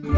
Good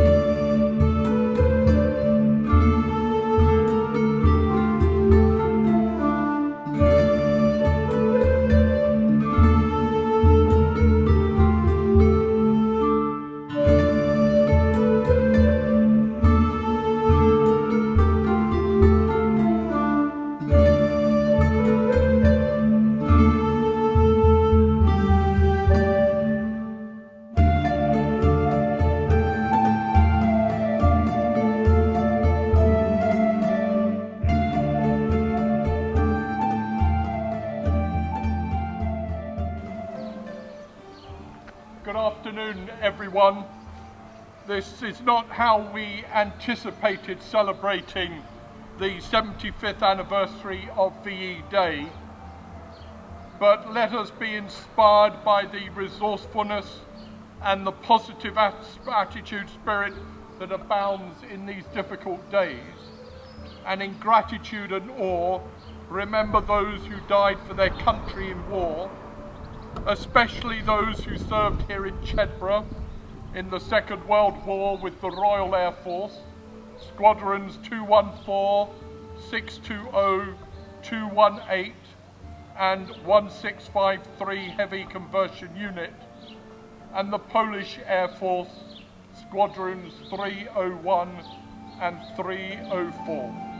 afternoon, everyone. This is not how we anticipated celebrating the 75th anniversary of VE Day, but let us be inspired by the resourcefulness and the positive attitude spirit that abounds in these difficult days. And in gratitude and awe, remember those who died for their country in war, especially those who served here in Chedburgh in the Second World War with the Royal Air Force, Squadrons 214, 620, 218 and 1653 Heavy Conversion Unit, and the Polish Air Force, Squadrons 301 and 304.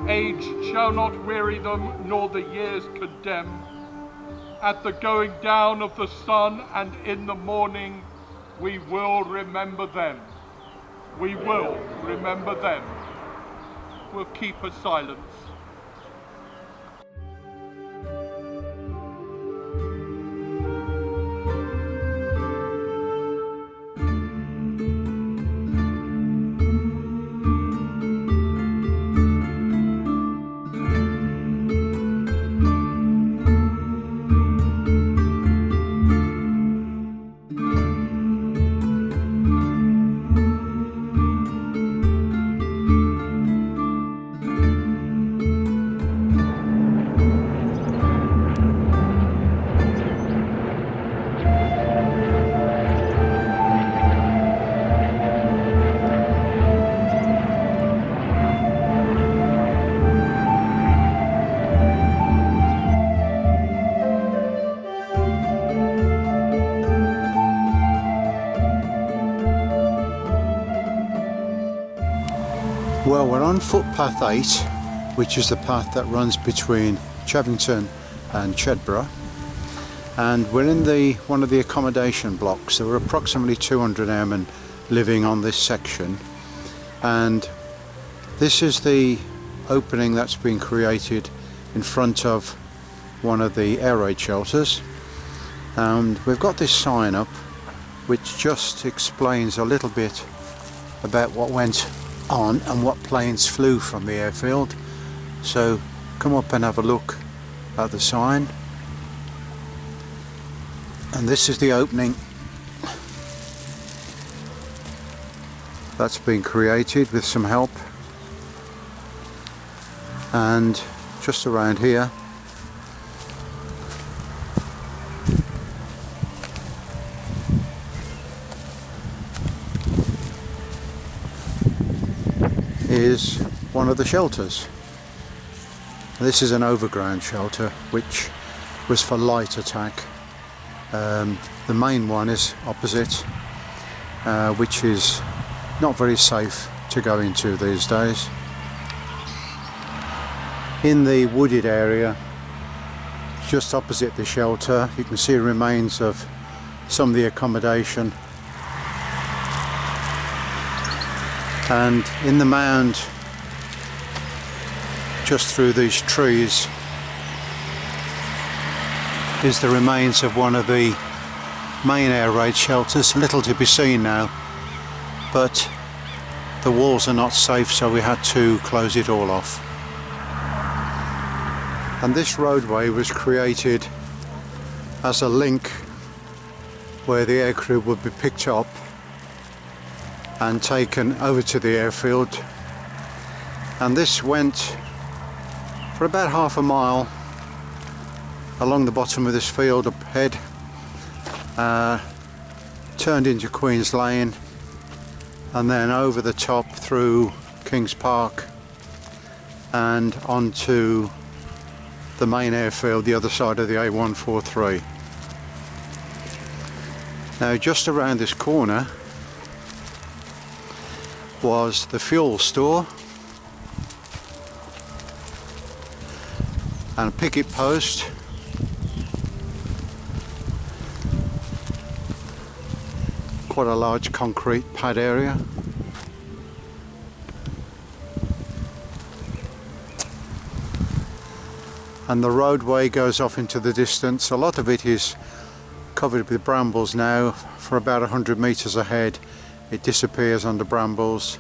Age shall not weary them, nor the years condemn. At the going down of the sun and in the morning, we will remember them. We will remember them. We'll keep a silence. Well, we're on footpath 8, which is the path that runs between Chevington and Chedburgh, and we're in one of the accommodation blocks. There were approximately 200 airmen living on this section, and this is the opening that's been created in front of one of the air raid shelters, and we've got this sign up which just explains a little bit about what went on and what planes flew from the airfield. So come up and have a look at the sign, and this is the opening that's been created with some help. And just around here is one of the shelters. This is an overground shelter which was for light attack. The main one is opposite, which is not very safe to go into these days. In the wooded area just opposite the shelter, you can see remains of some of the accommodation, and in the mound just through these trees is the remains of one of the main air raid shelters. Little to be seen now, but the walls are not safe, so we had to close it all off. And this roadway was created as a link where the aircrew would be picked up and taken over to the airfield. And this went for about half a mile along the bottom of this field up ahead, turned into Queen's Lane, and then over the top through Kings Park and onto the main airfield the other side of the A143. Now just around this corner was the fuel store and a picket post, quite a large concrete pad area. And the roadway goes off into the distance. A lot of it is covered with brambles now. For about 100 metres ahead it disappears under brambles.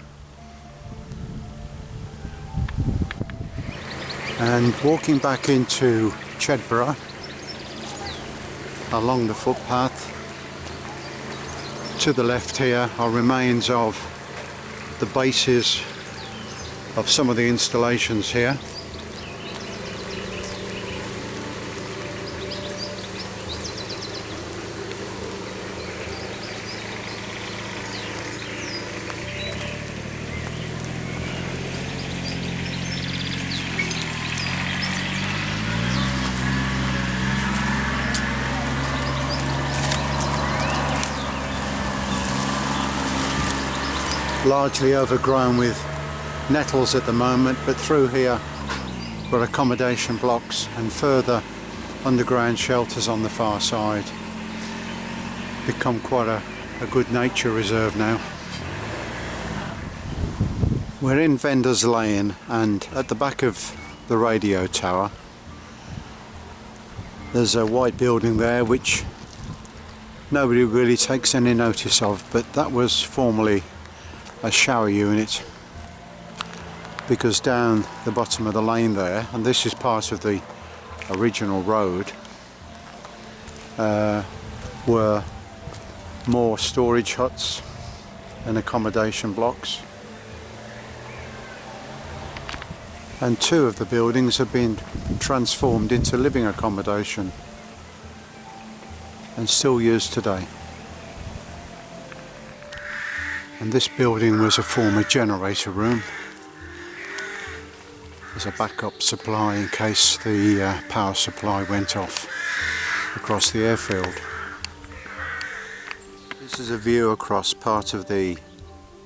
And walking back into Chedburgh along the footpath, to the left here are remains of the bases of some of the installations here. Largely overgrown with nettles at the moment, but through here were accommodation blocks and further underground shelters on the far side. Become quite a good nature reserve now. We're in Vendors Lane, and at the back of the radio tower there's a white building there which nobody really takes any notice of, but that was formerly a shower unit, because down the bottom of the lane there, and this is part of the original road, were more storage huts and accommodation blocks, and two of the buildings have been transformed into living accommodation and still used today. And this building was a former generator room as a backup supply in case the power supply went off across the airfield. This is a view across part of the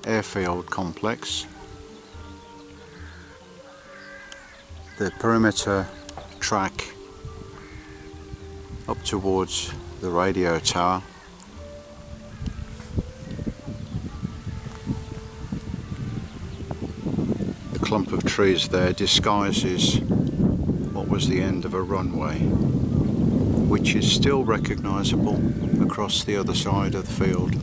airfield complex. The perimeter track up towards the radio tower. Clump of trees there disguises what was the end of a runway, which is still recognisable across the other side of the field.